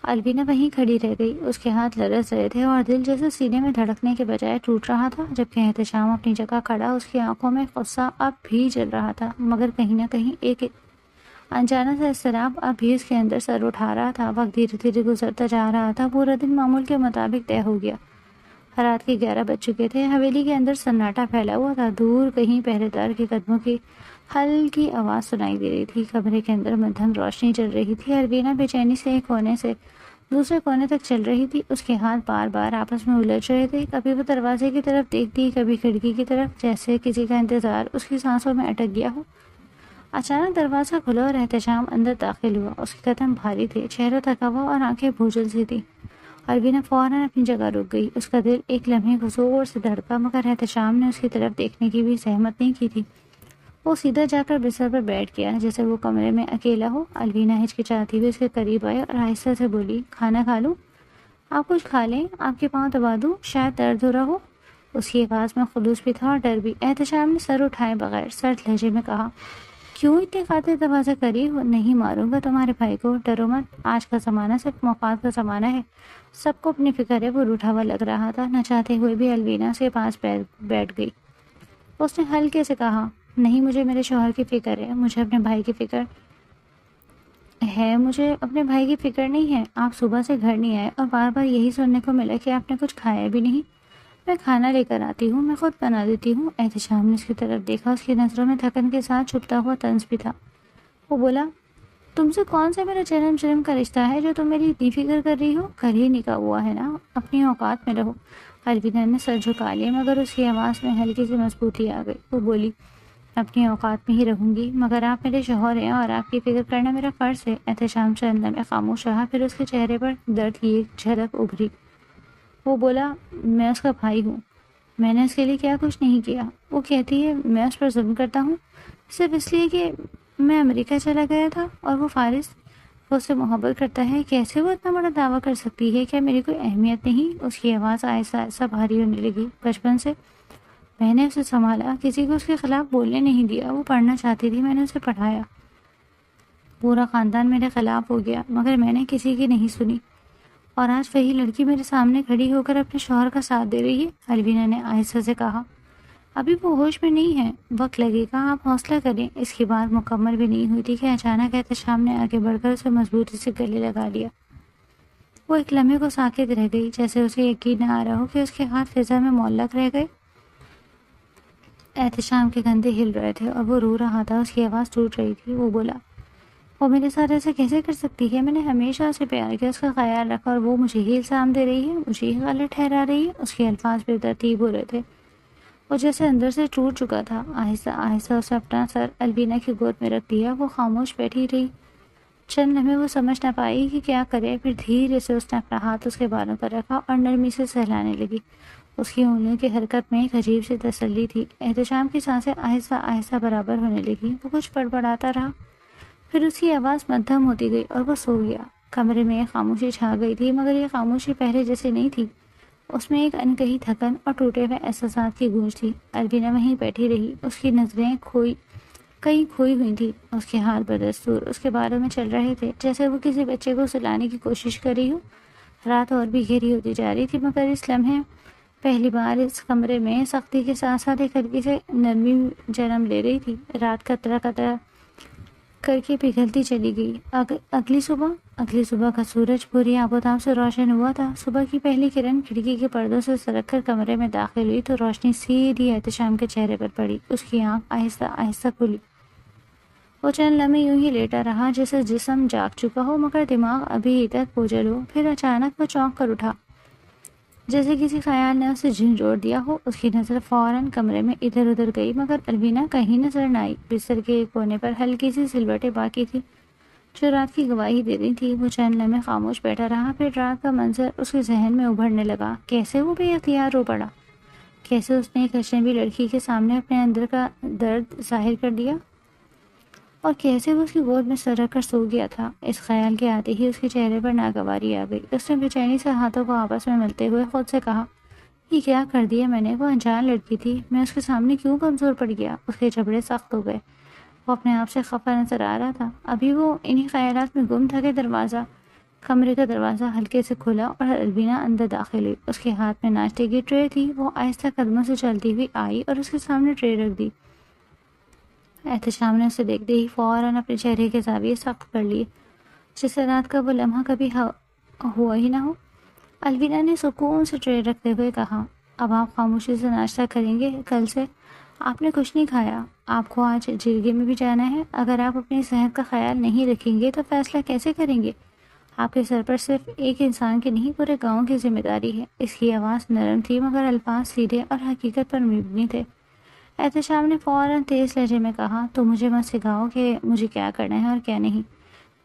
الوینا وہیں کھڑی رہ گئی، اس کے ہاتھ لرز رہے تھے اور دل جیسے سینے میں دھڑکنے کے بجائے ٹوٹ رہا تھا، جبکہ احتشام اپنی جگہ کھڑا، اس کی آنکھوں میں غصہ اب بھی جل رہا تھا، مگر کہیں نہ کہیں ایک انجانا سا اضطراب اب بھی اس کے اندر سر اٹھا رہا تھا۔ وقت دھیرے دھیرے گزرتا جا رہا تھا، پورا دن معمول کے مطابق طے ہو گیا۔ رات کے 11 بج چکے تھے، حویلی کے اندر سناٹا پھیلا ہوا تھا، دور کہیں پہرے دار کے قدموں کی ہلکی آواز سنائی دے رہی تھی۔ کمرے کے اندر مدھم روشنی چل رہی تھی، الوینا بے چینی سے ایک کونے سے دوسرے کونے تک چل رہی تھی، اس کے ہاتھ بار بار آپس میں الجھ رہے تھے، کبھی وہ دروازے کی طرف دیکھتی، کبھی کھڑکی کی طرف، جیسے کسی کا انتظار اس کی سانسوں میں اٹک گیا ہو۔ اچانک دروازہ کھلا اور احتشام اندر داخل ہوا، اس کے قدم بھاری تھے، چہرہ تھکا ہوا اور آنکھیں بھوجل سی تھی۔ الوینا فوراً اپنی جگہ رک گئی، اس کا دل ایک لمحے کو زور سے دھڑکا، مگر احتشام نے اس کی طرف دیکھنے کی بھی زحمت نہیں کی تھی۔ وہ سیدھا جا کر بستر پر بیٹھ گیا جیسے وہ کمرے میں اکیلا ہو۔ الوینا ہچکچاتی ہوئی اس کے قریب آئی اور آہستہ سے بولی، کھانا کھا لوں؟ آپ کچھ کھا لیں، آپ کے پاؤں دبا دوں، شاید درد ہو رہا ہو۔ اس کی آواز میں خلوص بھی تھا اور ڈر بھی۔ احتشام نے سر اٹھائے بغیر سرد لہجے میں کہا، کیوں اتنے خاطر تباہی کری؟ نہیں ماروں گا تمہارے بھائی کو، ڈرو مت، آج کا زمانہ صرف مفاد کا زمانہ ہے، سب کو اپنی فکر ہے۔ وہ روٹھا ہوا لگ رہا تھا، نہ چاہتے ہوئے بھی الوینا سے پاس بیٹھ گئی۔ اس نے ہلکے سے کہا، نہیں، مجھے میرے شوہر کی فکر ہے، مجھے اپنے بھائی کی فکر ہے، مجھے اپنے بھائی کی فکر نہیں ہے۔ آپ صبح سے گھر نہیں آئے اور بار بار یہی سننے کو ملا کہ آپ نے کچھ کھایا بھی نہیں۔ میں کھانا لے کر آتی ہوں، میں خود بنا دیتی ہوں۔ احتشام نے اس کی طرف دیکھا، اس کی نظروں میں تھکن کے ساتھ چھپتا ہوا طنز بھی تھا۔ وہ بولا، تم سے کون سا میرا جنم کا رشتہ ہے جو تم میری اتنی فکر کر رہی ہو؟ کل ہی نکاح ہوا ہے نا، اپنی اوقات میں رہو۔ الوینا نے سر جھکا لیا، مگر اس کی آواز میں ہلکی سی مضبوطی آ گئی۔ وہ بولی، اپنی اوقات میں ہی رہوں گی، مگر آپ میرے شوہر ہیں اور آپ کی فکر کرنا میرا فرض ہے۔ احتشام چند لمحے خاموش رہا، پھر اس کے چہرے پر درد کی ایک جھلک ابھری۔ وہ بولا، میں اس کا بھائی ہوں، میں نے اس کے لیے کیا کچھ نہیں کیا۔ وہ کہتی ہے میں اس پر ظلم کرتا ہوں صرف اس لیے کہ میں امریکہ چلا گیا تھا اور وہ فارس، وہ اس سے محبت کرتا ہے۔ کیسے وہ اتنا بڑا دعویٰ کر سکتی ہے؟ کیا میری کوئی اہمیت نہیں؟ اس کی آواز آہستہ آہستہ بھاری ہونے لگی۔ بچپن سے میں نے اسے سنبھالا، کسی کو اس کے خلاف بولنے نہیں دیا۔ وہ پڑھنا چاہتی تھی، میں نے اسے پڑھایا، پورا خاندان میرے خلاف ہو گیا، مگر میں نے کسی کی نہیں سنی، اور آج وہی لڑکی میرے سامنے کھڑی ہو کر اپنے شوہر کا ساتھ دے رہی ہے۔ الوینا نے آہستہ سے کہا، ابھی وہ ہوش میں نہیں ہے، وقت لگے گا، آپ حوصلہ کریں۔ اس کی بات مکمل بھی نہیں ہوئی تھی کہ اچانک احتشام نے آگے بڑھ کر اسے مضبوطی سے گلے لگا لیا۔ وہ ایک لمحے کو ساکت رہ گئی، جیسے اسے یقین نہ آ رہا ہو کہ اس کے ہاتھ فضا میں معلق رہ گئے۔ احتشام کے کندھے ہل رہے تھے اور وہ رو رہا تھا، اس کی آواز ٹوٹ رہی تھی۔ وہ بولا، وہ میرے ساتھ ایسا کیسے کر سکتی ہے؟ میں نے ہمیشہ اسے پیار کیا، اس کا خیال رکھا، اور وہ مجھے ہی الزام دے رہی ہے، مجھے ہی غلط ٹھہرا رہی ہے۔ اس کے الفاظ بے ترتیب ہو رہے تھے، وہ جیسے اندر سے ٹوٹ چکا تھا۔ آہستہ آہستہ اسے اپنا سر الوینا کی گود میں رکھ دیا۔ وہ خاموش بیٹھی رہی، چند لمحے وہ سمجھ نہ پائی کہ کیا کرے، پھر دھیرے سے اس نے اپنا ہاتھ اس کے بالوں پر رکھا اور نرمی سے سہلانے لگی۔ اس کی انگلیوں کی حرکت میں ایک عجیب سی تسلی تھی۔ احتشام کی سانسیں آہستہ آہستہ برابر ہونے لگی، وہ کچھ بڑبڑاتا رہا، پھر اس کی آواز مدھم ہوتی گئی اور وہ سو گیا۔ کمرے میں ایک خاموشی چھا گئی تھی، مگر یہ خاموشی پہلے جیسے نہیں تھی، اس میں ایک انکہی تھکن اور ٹوٹے ہوئے احساسات کی گونج تھی۔ الوینا وہیں بیٹھی رہی، اس کی نظریں کہیں کھوئی ہوئی تھی، اس کے ہاتھ بدستور اس کے بالوں میں چل رہے تھے، جیسے وہ کسی بچے کو سلانے کی کوشش کر رہی ہو۔ رات اور بھی گہری ہوتی جا رہی تھی، مگر اس لمحے پہلی بار اس کمرے میں سختی کے ساتھ ساتھ ایک ہلکی سے نرمی جنم لے رہی تھی۔ رات قطرہ قطرہ کر کے پگھلتی چلی گئی۔ اگلی صبح کا سورج پوری آبوتاب سے روشن ہوا تھا۔ صبح کی پہلی کرن کھڑکی کے پردوں سے سرک کر کمرے میں داخل ہوئی تو روشنی سیدھی احتشام کے چہرے پر پڑی۔ اس کی آنکھ آہستہ آہستہ کھلی۔ وہ چند لمحے یوں ہی لیٹا رہا جیسے جسم جاگ چکا ہو مگر دماغ ابھی تک بوجھل ہو۔ پھر اچانک وہ چونک کر اٹھا، جیسے کسی خیال نے اسے جھنجھوڑ دیا ہو۔ اس کی نظر فوراً کمرے میں ادھر ادھر گئی، مگر الوینا کہیں نظر نہ آئی۔ بستر کے ایک کونے پر ہلکی سی سلوٹیں باقی تھی، جو رات کی گواہی دے رہی تھی۔ وہ چند لمحے خاموش بیٹھا رہا، پھر رات کا منظر اس کے ذہن میں ابھرنے لگا۔ کیسے وہ بے اختیار رو پڑا، کیسے اس نے ایک اجنبی لڑکی کے سامنے اپنے اندر کا درد ظاہر کر دیا، اور کیسے وہ اس کی گود میں سر رکھ کر سو گیا تھا۔ اس خیال کے آتے ہی اس کے چہرے پر ناگواری آ گئی۔ اس نے بے چینی سے ہاتھوں کو آپس میں ملتے ہوئے خود سے کہا، یہ کیا کر دیا میں نے؟ وہ انجان لڑکی تھی، میں اس کے سامنے کیوں کمزور پڑ گیا؟ اس کے جبڑے سخت ہو گئے، وہ اپنے آپ سے خفا نظر آ رہا تھا۔ ابھی وہ انہی خیالات میں گم تھا کہ کمرے کا دروازہ ہلکے سے کھلا اور الوینا اندر داخل ہوئی۔ اس کے ہاتھ میں ناشتے کی ٹرے تھی۔ وہ آہستہ قدموں سے چلتی ہوئی آئی اور اس کے سامنے ٹرے رکھ دی۔ احتشام نے اسے دیکھتے ہی فوراً اپنے چہرے کے زاویے سخت کر لیے، جیسے رات کا وہ لمحہ کبھی ہوا ہی نہ ہو۔ الوینا نے سکون سے ٹرے رکھتے ہوئے کہا، اب آپ خاموشی سے ناشتہ کریں گے؟ کل سے آپ نے کچھ نہیں کھایا، آپ کو آج جرگے میں بھی جانا ہے۔ اگر آپ اپنی صحت کا خیال نہیں رکھیں گے تو فیصلہ کیسے کریں گے؟ آپ کے سر پر صرف ایک انسان کی نہیں، پورے گاؤں کی ذمہ داری ہے۔ اس کی آواز نرم تھی مگر الفاظ سیدھے اور حقیقت پر مبنی تھے۔ احتشام نے فوراً تیز لہجے میں کہا، تو مجھے مت سکھاؤ کہ مجھے کیا کرنا ہے اور کیا نہیں۔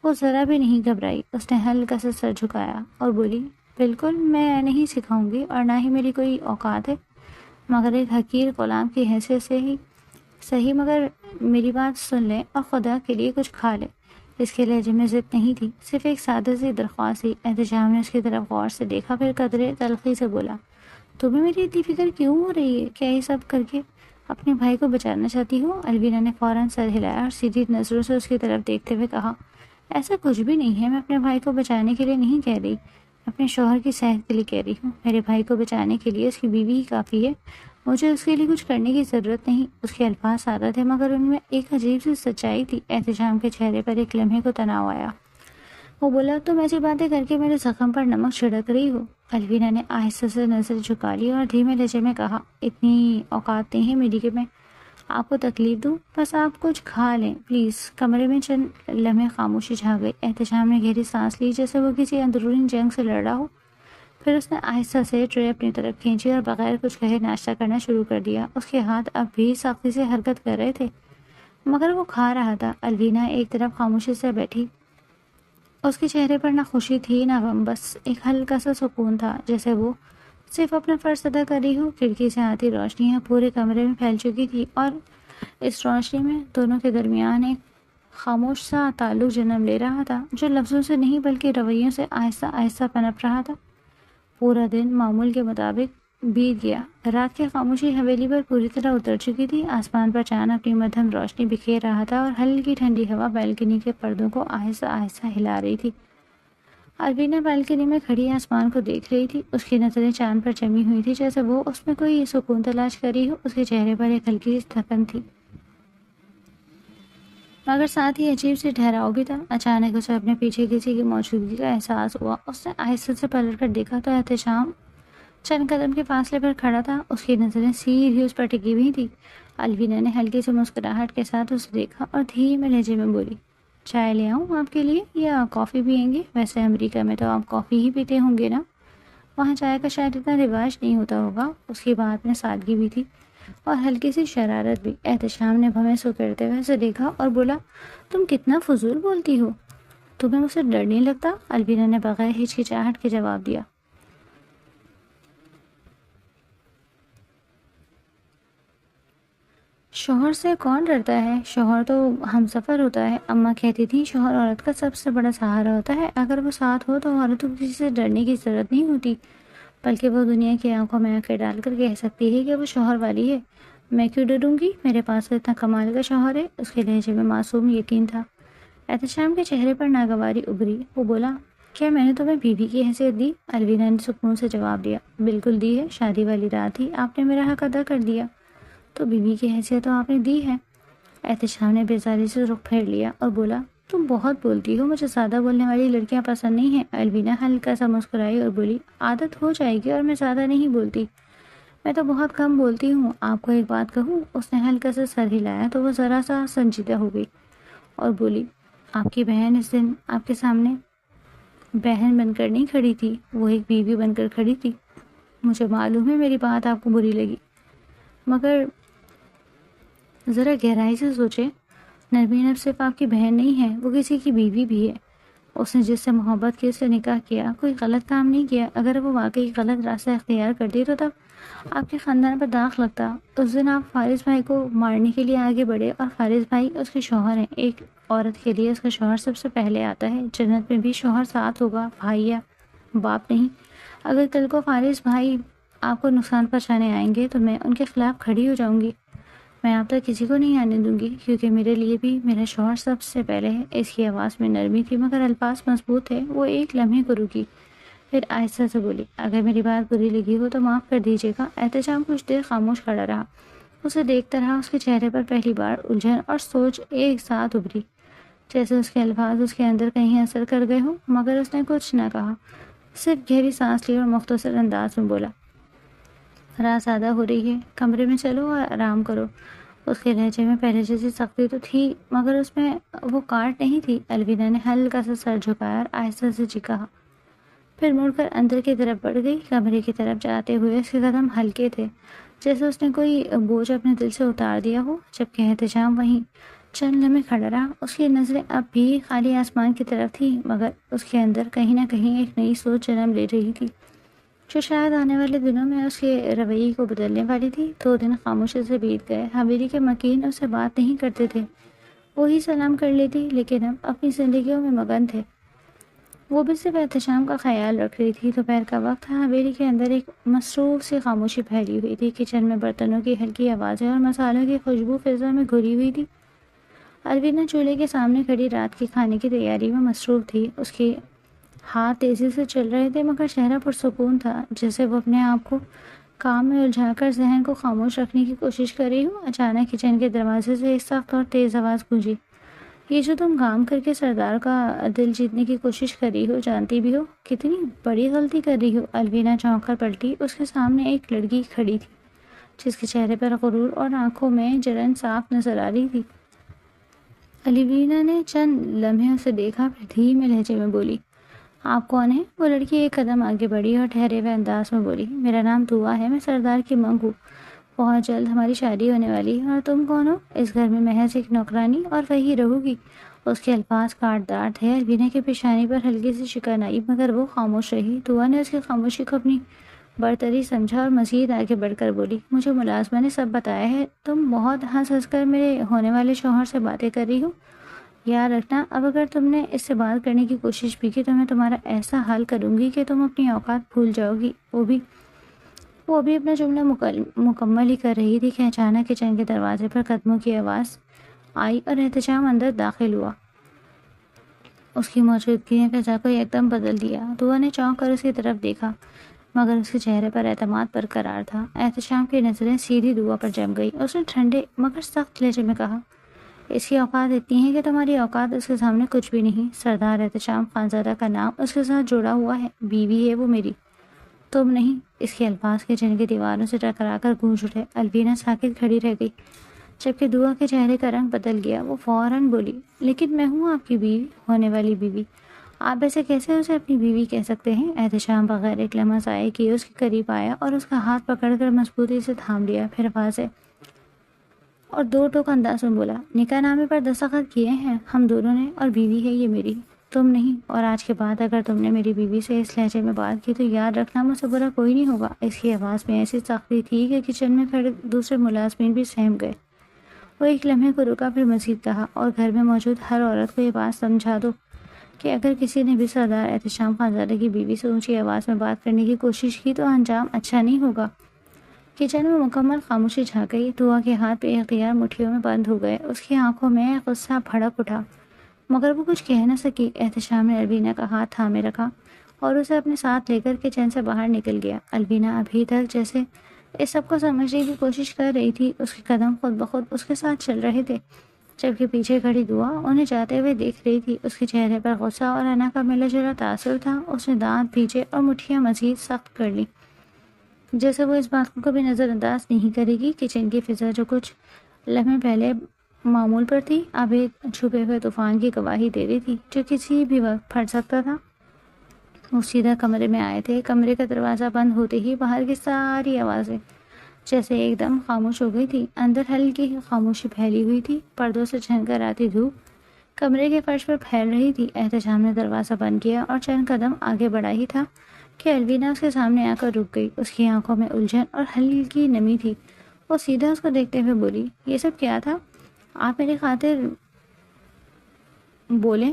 وہ ذرا بھی نہیں گھبرائی، اس نے ہلکا سا سر جھکایا اور بولی، بالکل میں نہیں سکھاؤں گی اور نہ ہی میری کوئی اوقات ہے، مگر ایک حقیر غلام کی حیثیت سے ہی صحیح، مگر میری بات سن لیں اور خدا کے لیے کچھ کھا لیں۔ اس کے لہجے میں ضد نہیں تھی، صرف ایک سادہ سی درخواست تھی۔ احتشام نے اس کی طرف غور سے دیکھا، پھر قدرے تلخی سے بولا، تمہیں میری اتنی فکر کیوں ہو رہی ہے؟ کیا یہ سب کر کے اپنے بھائی کو بچانا چاہتی ہو؟ الوینا نے فوراً سر ہلایا اور سیدھی نظروں سے اس کی طرف دیکھتے ہوئے کہا، ایسا کچھ بھی نہیں ہے، میں اپنے بھائی کو بچانے کے لیے نہیں کہہ رہی، میں اپنے شوہر کی صحت کے لیے کہہ رہی ہوں۔ میرے بھائی کو بچانے کے لیے اس کی بیوی ہی کافی ہے، مجھے اس کے لیے کچھ کرنے کی ضرورت نہیں۔ اس کے الفاظ سادہ تھے مگر ان میں ایک عجیب سی سچائی تھی۔ احتشام کے چہرے پر ایک لمحے کو تناؤ آیا۔ وہ بولا، تم ایسی باتیں کر کے میرے زخم پر نمک چھڑک رہی ہو۔ الوینا نے آہستہ سے نظر جھکا لی اور دھیمے لہجے میں کہا، اتنی اوقات نہیں ہے میری کہ میں آپ کو تکلیف دوں، بس آپ کچھ کھا لیں پلیز۔ کمرے میں چند لمحے خاموشی چھا گئی۔ احتشام نے گہری سانس لی جیسے وہ کسی اندرونی جنگ سے لڑ رہا ہو، پھر اس نے آہستہ سے ٹرے اپنی طرف کھینچی اور بغیر کچھ کہے ناشتہ کرنا شروع کر دیا۔ اس کے ہاتھ اب بھی سختی سے حرکت کر رہے تھے مگر وہ کھا رہا تھا۔ الوینا ایک طرف خاموشی سے بیٹھی، اس کے چہرے پر نہ خوشی تھی نہ غم، بس ایک ہلکا سا سکون تھا، جیسے وہ صرف اپنا فرض ادا کر رہی ہو۔ کھڑکی سے آتی روشنی اب پورے کمرے میں پھیل چکی تھی اور اس روشنی میں دونوں کے درمیان ایک خاموش سا تعلق جنم لے رہا تھا، جو لفظوں سے نہیں بلکہ رویوں سے آہستہ آہستہ پنپ رہا تھا۔ پورا دن معمول کے مطابق بیت گیا۔ رات کی خاموشی حویلی پر پوری طرح اتر چکی تھی۔ آسمان پر چاند اپنی مدھم روشنی بکھیر رہا تھا اور ہلکی ٹھنڈی ہوا بالکنی کے پردوں کو آہستہ آہستہ ہلا رہی تھی۔ الوینا بالکنی میں کھڑی آسمان کو دیکھ رہی تھی، اس کی نظریں چاند پر جمی ہوئی تھی جیسے وہ اس میں کوئی سکون تلاش کری ہو۔ اس کے چہرے پر ایک ہلکی سی تھکن تھی مگر ساتھ ہی عجیب سی ٹھہراؤ بھی تھا۔ اچانک اسے اپنے پیچھے کسی کی موجودگی کا احساس ہوا۔ اس نے آہستہ سے پلٹ کر دیکھا تو احتشام چند قدم کے فاصلے پر کھڑا تھا، اس کی نظریں سیدھی اس پر ٹکی ہوئی تھی۔ الوینا نے ہلکی سی مسکراہٹ کے ساتھ اسے دیکھا اور دھیمے لہجے میں بولی، چائے لے آؤں آپ کے لیے یا کافی پئیں گے؟ ویسے امریکہ میں تو آپ کافی ہی پیتے ہوں گے نا، وہاں چائے کا شاید اتنا رواج نہیں ہوتا ہوگا۔ اس کی بات میں سادگی بھی تھی اور ہلکی سی شرارت بھی۔ احتشام نے بھویں سو کرتے ہوئے اسے دیکھا اور بولا، تم کتنا فضول بولتی ہو، تمہیں مجھ سے ڈر نہیں لگتا؟ الوینا نے بغیر ہچکچاہٹ کے جواب دیا، شوہر سے کون ڈرتا ہے، شوہر تو ہم سفر ہوتا ہے۔ اماں کہتی تھی شوہر عورت کا سب سے بڑا سہارا ہوتا ہے، اگر وہ ساتھ ہو تو عورت کو کسی سے ڈرنے کی ضرورت نہیں ہوتی، بلکہ وہ دنیا کی آنکھوں میں آنکھیں ڈال کر کہہ سکتی ہے کہ وہ شوہر والی ہے۔ میں کیوں ڈروں گی، میرے پاس تو اتنا کمال کا شوہر ہے۔ اس کے لہجے میں معصوم یقین تھا۔ احتشام کے چہرے پر ناگواری ابھری۔ وہ بولا، کیا میں نے تمہیں بیوی کی حیثیت دی؟ الوینا نے سکون سے جواب دیا، بالکل دی ہے، شادی والی رات ہی آپ نے میرا حق ادا کر دیا، تو بیوی کی حیثیت تو آپ نے دی ہے۔ احتشام نے بیزاری سے رخ پھیر لیا اور بولا، تم بہت بولتی ہو، مجھے زیادہ بولنے والی لڑکیاں پسند نہیں ہیں۔ الوینا ہلکا سا مسکرائی اور بولی، عادت ہو جائے گی اور میں زیادہ نہیں بولتی، میں تو بہت کم بولتی ہوں۔ آپ کو ایک بات کہوں؟ اس نے ہلکا سا سر ہلایا تو وہ ذرا سا سنجیدہ ہو گئی اور بولی، آپ کی بہن اس دن آپ کے سامنے بہن بن کر نہیں کھڑی تھی، وہ ایک بیوی بن کر کھڑی تھی۔ مجھے معلوم ہے میری بات آپ کو بری لگی، مگر ذرا گہرائی سے سوچیں، نرمین اب صرف آپ کی بہن نہیں ہے، وہ کسی کی بیوی بھی ہے۔ اس نے جس سے محبت کی، اس سے نکاح کیا، کوئی غلط کام نہیں کیا۔ اگر وہ واقعی غلط راستہ اختیار کرتی تو تب آپ کے خاندان پر داغ لگتا۔ اس دن آپ فارس بھائی کو مارنے کے لیے آگے بڑھے، اور فارس بھائی اس کے شوہر ہیں۔ ایک عورت کے لیے اس کا شوہر سب سے پہلے آتا ہے۔ جنت میں بھی شوہر ساتھ ہوگا، بھائی یا باپ نہیں۔ اگر کل کو فارس بھائی آپ کو نقصان پہنچانے آئیں گے تو میں ان کے خلاف کھڑی ہو جاؤں گی۔ میں آپ تک کسی کو نہیں آنے دوں گی، کیونکہ میرے لیے بھی میرا شوہر سب سے پہلے ہے۔ اس کی آواز میں نرمی تھی مگر الفاظ مضبوط تھے۔ وہ ایک لمحے کو رکی، پھر آہستہ سے بولی، اگر میری بات بری لگی ہو تو معاف کر دیجیے گا۔ احتشام کچھ دیر خاموش کھڑا رہا، اسے دیکھتا رہا۔ اس کے چہرے پر پہلی بار الجھن اور سوچ ایک ساتھ ابھری، جیسے اس کے الفاظ اس کے اندر کہیں اثر کر گئے ہوں، مگر اس نے کچھ نہ کہا، صرف گہری سانس لی اور مختصر انداز میں بولا، رات زیادہ ہو رہی ہے، کمرے میں چلو اور آرام کرو۔ اس کے لہجے میں پہلے جیسی سختی تو تھی مگر اس میں وہ کاٹ نہیں تھی۔ الوینا نے ہلکا سا سر جھکایا اور آہستہ سے جی کہا، پھر مڑ کر اندر کی طرف بڑھ گئی۔ کمرے کی طرف جاتے ہوئے اس کے قدم ہلکے تھے، جیسے اس نے کوئی بوجھ اپنے دل سے اتار دیا ہو، جبکہ احتشام وہیں چند لمحے کھڑا رہا۔ اس کی نظریں اب بھی خالی آسمان کی طرف تھی، مگر اس کے اندر کہیں نہ کہیں ایک نئی سوچ جنم لے رہی تھی، جو شاید آنے والے دنوں میں اس کے رویے کو بدلنے والی تھی۔ 2 دن خاموشی سے بیت گئے۔ حویری کے مکین اس سے بات نہیں کرتے تھے، وہی سلام کر لیتی، لیکن اب اپنی زندگیوں میں مگن تھے۔ وہ بھی صرف احتشام کا خیال رکھ رہی تھی۔ دوپہر کا وقت تھا، حویری کے اندر ایک مصروف سی خاموشی پھیلی ہوئی تھی۔ کچن میں برتنوں کی ہلکی آوازیں اور مسالوں کی خوشبو فضا میں گھری ہوئی تھی۔ الوینا چولہے کے سامنے کھڑی رات کے کھانے کی تیاری میں مصروف تھی۔ اس کے ہاتھ تیزی سے چل رہے تھے مگر چہرہ پرسکون تھا، جیسے وہ اپنے آپ کو کام میں الجھا کر ذہن کو خاموش رکھنے کی کوشش کر رہی ہوں۔ اچانک کچن کے دروازے سے ایک سخت اور تیز آواز گونجی، یہ جو تم کام کر کے سردار کا دل جیتنے کی کوشش کر رہی ہو، جانتی بھی ہو کتنی بڑی غلطی کر رہی ہو؟ الوینا چونک کر پلٹی۔ اس کے سامنے ایک لڑکی کھڑی تھی جس کے چہرے پر غرور اور آنکھوں میں جلن صاف نظر آ رہی تھی۔ الوینا نے چند لمحے اسے دیکھا، پھر دھیمے لہجے میں بولی، آپ کون ہیں؟ وہ لڑکی ایک قدم آگے بڑھی اور ٹھہرے ہوئے انداز میں بولی، میرا نام دعا ہے، میں سردار کی منگ ہوں، بہت جلد ہماری شادی ہونے والی ہے۔ اور تم کون ہو؟ اس گھر میں محض ایک نوکرانی، اور وہی رہو گی۔ اس کے الفاظ کاٹدار تھے۔ الوینا کی پیشانی پر ہلکی سی شکن آئی مگر وہ خاموش رہی۔ دعا نے اس کی خاموشی کو اپنی برتری سمجھا اور مزید آگے بڑھ کر بولی، مجھے ملازمہ نے سب بتایا ہے، تم بہت ہنس ہنس کر میرے ہونے والے شوہر سے باتیں کر رہی ہو۔ یاد رکھنا، اب اگر تم نے اس سے بات کرنے کی کوشش بھی کی تو میں تمہارا ایسا حال کروں گی کہ تم اپنی اوقات بھول جاؤ گی۔ وہ ابھی اپنا جملہ مکمل ہی کر رہی تھی کہ اچانک کچن کے دروازے پر قدموں کی آواز آئی اور احتشام اندر داخل ہوا۔ اس کی موجودگی نے فضا کو ایک دم بدل دیا۔ دعا نے چونک کر اس کی طرف دیکھا مگر اس کے چہرے پر اعتماد برقرار تھا۔ احتشام کی نظریں سیدھی دعا پر جم گئی۔ اس نے ٹھنڈے مگر سخت لہجے میں کہا، اس کی اوقات اتنی ہے کہ تمہاری اوقات اس کے سامنے کچھ بھی نہیں۔ سردار احتشام خانزادہ کا نام اس کے ساتھ جڑا ہوا ہے، بیوی ہے وہ میری، تم نہیں۔ اس کے الفاظ کچن کی دیواروں سے ٹکرا کر گونج اٹھے۔ الوینا ساکت کھڑی رہ گئی، جبکہ دعا کے چہرے کا رنگ بدل گیا۔ وہ فوراً بولی، لیکن میں ہوں آپ کی بیوی، ہونے والی بیوی، آپ ایسے کیسے اسے اپنی بیوی کہہ سکتے ہیں؟ احتشام بغیر ایک لمحہ ضائع کیے اس کے قریب آیا اور اس کا ہاتھ پکڑ کر مضبوطی سے تھام لیا، پھر واضح اور 2 ٹوک انداز میں بولا، نکاح نامے پر دستخط کیے ہیں ہم دونوں نے، اور بیوی ہے یہ میری، تم نہیں۔ اور آج کے بعد اگر تم نے میری بیوی سے اس لہجے میں بات کی تو یاد رکھنا مجھ سے برا کوئی نہیں ہوگا۔ اس کی آواز میں ایسی سختی تھی کہ کچن میں کھڑے دوسرے ملازمین بھی سہم گئے۔ وہ ایک لمحے کو رکا، پھر مزید کہا، اور گھر میں موجود ہر عورت کو یہ بات سمجھا دو کہ اگر کسی نے بھی سردار احتشام خانزادہ کی بیوی سے اونچی آواز میں بات کرنے کی کوشش کی تو انجام اچھا نہیں ہوگا۔ کچن میں مکمل خاموشی چھا گئی۔ دعا کے ہاتھ بے اختیار مٹھیوں میں بند ہو گئے۔ اس کی آنکھوں میں غصہ بھڑک اٹھا مگر وہ کچھ کہہ نہ سکی۔ احتشام نے الوینا کا ہاتھ تھامے رکھا اور اسے اپنے ساتھ لے کر کچن سے باہر نکل گیا۔ الوینا ابھی تک جیسے اس سب کو سمجھنے کی کوشش کر رہی تھی۔ اس کے قدم خود بخود اس کے ساتھ چل رہے تھے، جبکہ پیچھے کھڑی دعا انہیں جاتے ہوئے دیکھ رہی تھی۔ اس کے چہرے پر غصہ اور انا کا ملا جلا تاثر تھا۔ اس نے دانت بھینچے اور مٹھیاں مزید سخت کر لی، جیسے وہ اس بات کو کبھی نظر انداز نہیں کرے گی۔ کچن کی فضا جو کچھ لمحے پہلے معمول پر تھی، اب ایک چھپے ہوئے طوفان کی گواہی دے رہی تھی جو کسی بھی وقت پھٹ سکتا تھا۔ وہ سیدھا کمرے میں آئے تھے۔ کمرے کا دروازہ بند ہوتے ہی باہر کی ساری آوازیں جیسے ایک دم خاموش ہو گئی تھی۔ اندر ہلکی خاموشی پھیلی ہوئی تھی، پردوں سے چھن کر آتی دھوپ کمرے کے فرش پر پھیل رہی تھی۔ احتشام نے دروازہ بند کیا اور چند قدم آگے بڑھا ہی تھا کہ الوینا اس کے سامنے آ کر رک گئی۔ اس کی آنکھوں میں الجھن اور ہلکی نمی تھی۔ وہ سیدھا اس کو دیکھتے ہوئے بولی، یہ سب کیا تھا؟ آپ میری خاطر بولیں،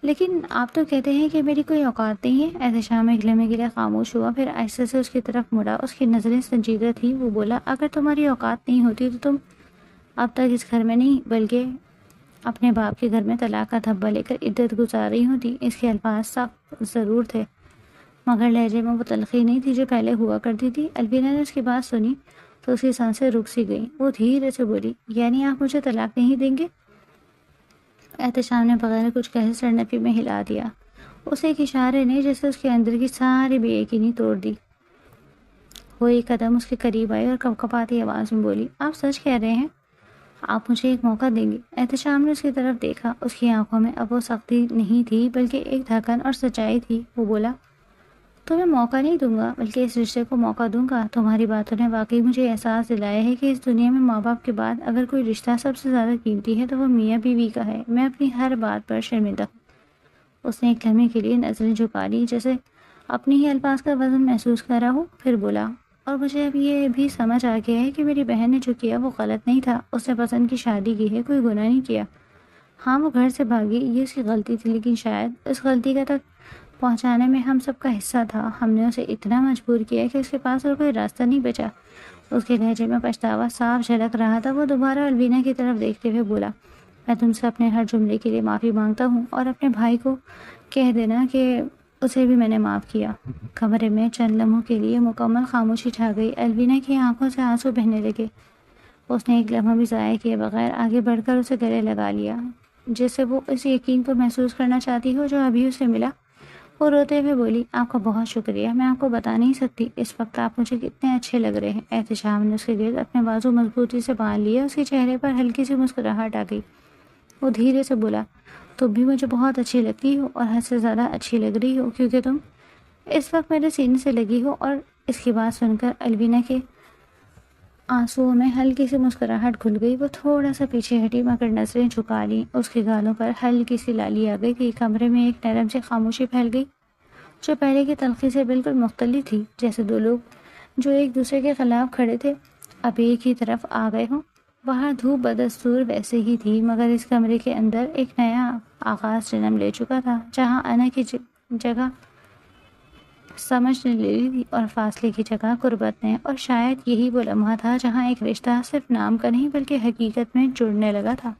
لیکن آپ تو کہتے ہیں کہ میری کوئی اوقات نہیں ہے۔ احتشام ایک لمحے کے لیے خاموش ہوا، پھر آہستہ سے اس کی طرف مڑا۔ اس کی نظریں سنجیدہ تھیں۔ وہ بولا، اگر تمہاری اوقات نہیں ہوتی تو تم اب تک اس گھر میں نہیں بلکہ اپنے باپ کے گھر میں طلاق کا دھبا لے کر عدت گزار رہی ہوتی۔ اس کے الفاظ سخت ضرور تھے، مگر لہجے میں وہ تلخی نہیں تھی جو پہلے ہوا کرتی تھی۔ الوینا نے اس کی بات سنی تو اس کی سانسیں رک سی گئیں۔ وہ دھیرے سے بولی، یعنی آپ مجھے طلاق نہیں دیں گے؟ احتشام نے بغیر کچھ کہے سر نفی میں ہلا دیا۔ اس ایک اشارے نے جیسے اس کے اندر کی ساری بے یقینی توڑ دی۔ وہ ایک قدم اس کے قریب آئی اور کپکپاتی آواز میں بولی، آپ سچ کہہ رہے ہیں؟ آپ مجھے ایک موقع دیں گے؟ احتشام نے اس کی طرف دیکھا۔ اس کی آنکھوں میں اب وہ سختی نہیں تھی بلکہ ایک دھڑکن اور سچائی تھی۔ وہ بولا، تمہیں موقع نہیں دوں گا بلکہ اس رشتے کو موقع دوں گا۔ تمہاری باتوں نے واقعی مجھے احساس دلایا ہے کہ اس دنیا میں ماں باپ کے بعد اگر کوئی رشتہ سب سے زیادہ قیمتی ہے تو وہ میاں بیوی کا ہے۔ میں اپنی ہر بات پر شرمندہ ہوں۔ اس نے ایک لمحے کے لیے نظریں جھکا لی جیسے اپنی ہی الفاظ کا وزن محسوس کر رہا ہو، پھر بولا، اور مجھے اب یہ بھی سمجھ آ گیا ہے کہ میری بہن نے جو کیا وہ غلط نہیں تھا۔ اس نے پسند کی شادی کی ہے، کوئی گناہ نہیں کیا۔ ہاں وہ گھر سے بھاگی، یہ اس کی غلطی تھی، لیکن شاید اس غلطی کا تک پہنچانے میں ہم سب کا حصہ تھا۔ ہم نے اسے اتنا مجبور کیا کہ اس کے پاس اور کوئی راستہ نہیں بچا۔ اس کے لہجے میں پچھتاوا صاف جھلک رہا تھا۔ وہ دوبارہ الوینا کی طرف دیکھتے ہوئے بولا، میں تم سے اپنے ہر جملے کے لیے معافی مانگتا ہوں، اور اپنے بھائی کو کہہ دینا کہ اسے بھی میں نے معاف کیا۔ کمرے میں چند لمحوں کے لیے مکمل خاموشی چھا گئی۔ الوینا کی آنکھوں سے آنسو بہنے لگے۔ اس نے ایک لمحہ بھی ضائع کیے بغیر آگے بڑھ کر اسے گلے لگا لیا، جیسے وہ اس یقین کو محسوس کرنا چاہتی ہو جو ابھی اسے ملا۔ وہ روتے ہوئے بولی، آپ کا بہت شکریہ، میں آپ کو بتا نہیں سکتی اس وقت آپ مجھے کتنے اچھے لگ رہے ہیں۔ احتشام نے اس کے گرد اپنے بازو مضبوطی سے باندھ لیے۔ اس کے چہرے پر ہلکی سی مسکراہٹ آ گئی۔ وہ دھیرے سے بولا، تم بھی مجھے بہت اچھی لگتی ہو، اور حد سے زیادہ اچھی لگ رہی ہو، کیونکہ تم اس وقت میرے سینے سے لگی ہو۔ اور اس کی بات سن کر الوینا کے آنسوؤں میں ہلکی سی مسکراہٹ کھل گئی۔ وہ تھوڑا سا پیچھے ہٹی مگر نظریں جھکا لیں۔ اس کے گالوں پر ہلکی سی لالی آ گئی تھی۔ کمرے میں ایک نرم سی خاموشی پھیل گئی جو پہلے کی تلخی سے بالکل مختلف تھی، جیسے دو لوگ جو ایک دوسرے کے خلاف کھڑے تھے اب ایک ہی طرف آ گئے ہوں۔ باہر دھوپ بدستور ویسے ہی تھی، مگر اس کمرے کے اندر ایک نیا آغاز جنم لے چکا تھا، جہاں انا کی جگہ سمجھ نے لے لی تھی اور فاصلے کی جگہ قربت نے، اور شاید یہی وہ لمحہ تھا جہاں ایک رشتہ صرف نام کا نہیں بلکہ حقیقت میں جڑنے لگا تھا۔